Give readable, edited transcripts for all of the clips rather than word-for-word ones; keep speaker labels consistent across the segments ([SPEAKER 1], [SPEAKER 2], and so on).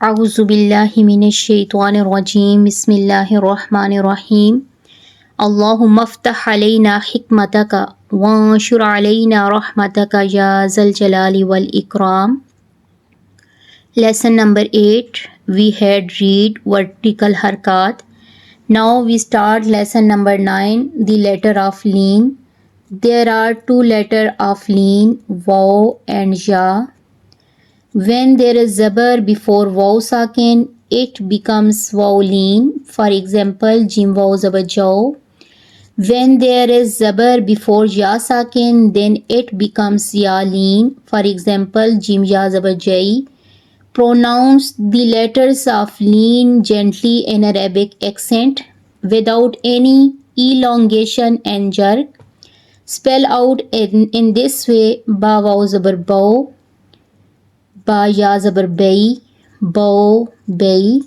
[SPEAKER 1] اعوذ باللہ من الشیطان الرجیم بسم اللہ الرحمن الرحیم اللہم افتح علینا حکمتک وانشر علینا رحمتک یا ذا الجلال والاکرام. Lesson number 8. We had read vertical harakat. Now we start lesson number 9, the letter of leen. There are two letters of leen, waw and ya. When there is zabar before waw sakin, it becomes waw leen. For example, jim waw zabar jaw. When there is zabar before ya sakin, then it becomes ya leen. For example, jim ya zabar jai. Pronounce the letters of leen gently in Arabic accent without any elongation and jerk. Spell out in this way: ba waw zabar bow, ba ya zabar bay, bow, bay.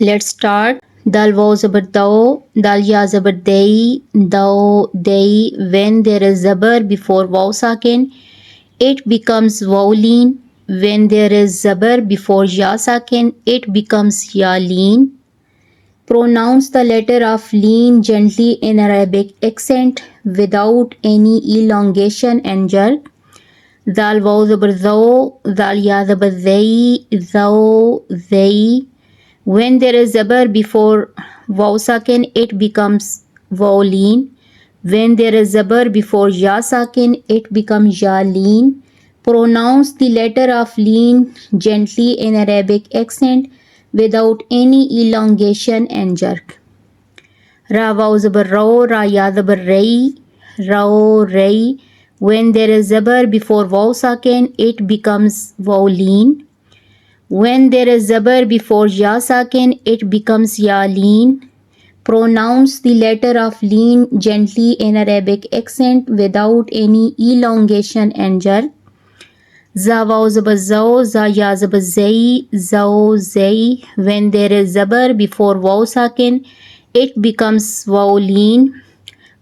[SPEAKER 1] Let's start. Dal waw zabar daw, dal ya zabar day, daw, day. When there is zabar before waw sakin, it becomes waw leen. When there is zabar before ya sakin, it becomes ya leen. Pronounce the letter of leen gently in Arabic accent without any elongation and jerk. Dal waw zabar daw, dal ya zabar they, daw, they. When there is zabar before waw sakin, it becomes waw leen. When there is zabar before ya sakin, it becomes ya leen. Pronounce the letter of leen gently in Arabic accent without any elongation and jerk. Ra waw zabar raw, ra ya zabar ray, raw, ray. When there is zabar before waw sakin, it becomes waw leen. When there is zabar before ya sakin, it becomes ya leen. Pronounce the letter of leen gently in Arabic accent without any elongation and jerk. Za waw zabar zaw, za ya zabar zay, zaw, zay. When there is zabar before waw sakin, it becomes waw leen.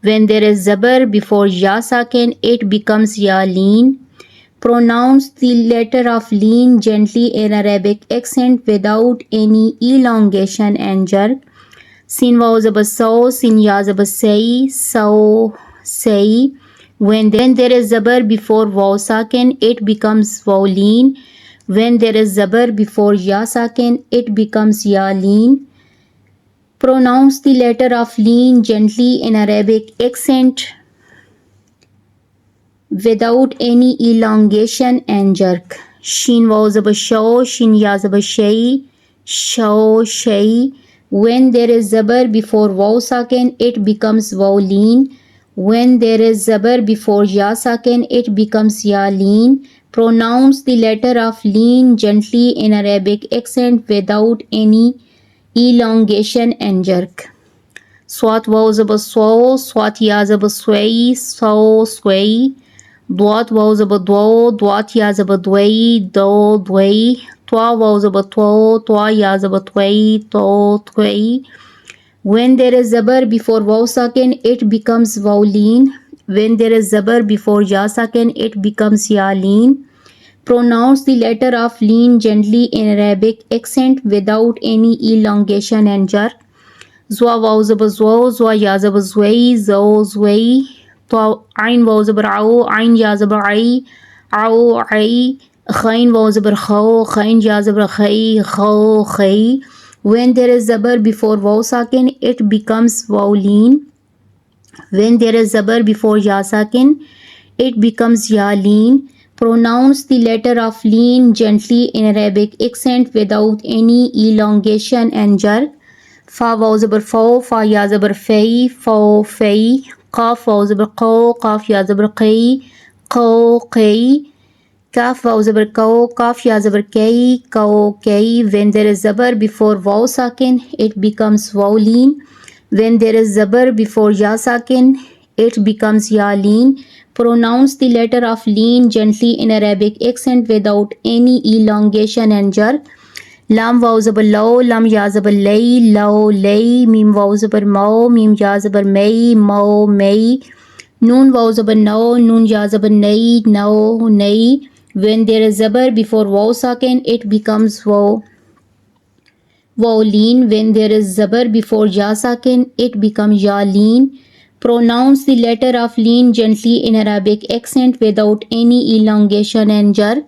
[SPEAKER 1] When there is zabar before ya sakin, it becomes ya leen. Pronounce the letter of leen gently in Arabic accent without any elongation and jerk. Sin waw zabar saw, sin ya zabar say, saw, say. When there is zabar before waw sakin, it becomes waw leen. When there is zabar before ya sakin, it becomes ya leen. Pronounce the letter of leen gently in Arabic accent without any elongation and jerk. Shin waw zabar shaw, shin ya zabar shay, shaw, shay. When there is zabar before waw sakin, it becomes waw leen. When there is zabar before ya sakin, it becomes ya leen. Pronounce the letter of leen gently in Arabic accent without any elongation and jerk. Swat waw zabar swaw, swat ya zabar sway, saw, sway. Dwat waw zabar dwaw, dwat ya zabar dway, daw, dway. Twa waw zabar twaw, twa ya zabar tway, taw, tway. When there is zabar before waw sakin, it becomes waw leen. When there is zabar before ya sakin, it becomes ya leen. Pronounce the letter of leen gently in Arabic accent without any elongation and jerk. Zwa waw zabar zwaw, zwa ya zabar zway, zaw, zway. Twa ain waw zabar aw, ain ya zabar ay, aw, ay. Khain waw zabar khaw, khain ya zabar khay, khaw, khay. When there is zabar before waw sakin, it becomes waw leen. When there is zabar before ya sakin, it becomes ya leen. Pronounce the letter of leen gently in Arabic accent without any elongation and jerk. Fa waw zabar faw, fa ya zabar fay, faw, fay. Qaf waw zabar qaw, qaf ya zabar qay, qaw, qay. Kaf waw zabar kaw, kaf ya zabar kay, kaw, kay. When there is zabar before waw sakin, it becomes waw leen. When there is zabar before ya sakin, it becomes ya leen. Pronounce the letter of leen gently in Arabic accent without any elongation and jerk. Lam waw zabar law, lam ya zabar lay, law, lay. Mim waw zabar maw, mim ya zabar may, maw, may. Noon waw zabar naw, noon ya zabar nay, naw, nay. When there is zabar before waw sakin, it becomes waw. Wawleen. When there is zabar before ja sakin, it becomes ya leen. Pronounce the letter of leen gently in Arabic accent without any elongation and jerk.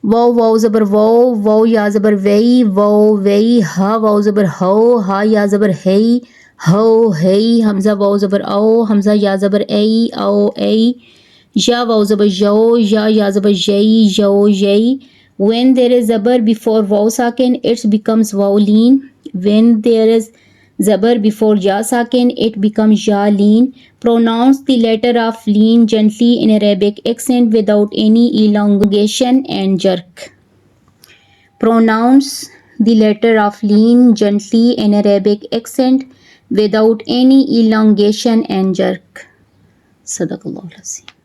[SPEAKER 1] Waw, waw zabar waw, waw ya zabar wei, waw wei, ha waw zabar ho, ha ya zabar hey, ho hey, hamza waw zabar au, hamza ya zabar ai, au ai, ya waw zabar yo, ya zabar jay, yo jay. When there is zabar before waw sakin, it becomes wawleen. When there is zabar before ja sakin, it becomes ja leen. Pronounce the letter of leen gently in Arabic accent without any elongation and jerk. Pronounce the letter of leen gently in Arabic accent without any elongation and jerk. Sadaqallahu al-Azim.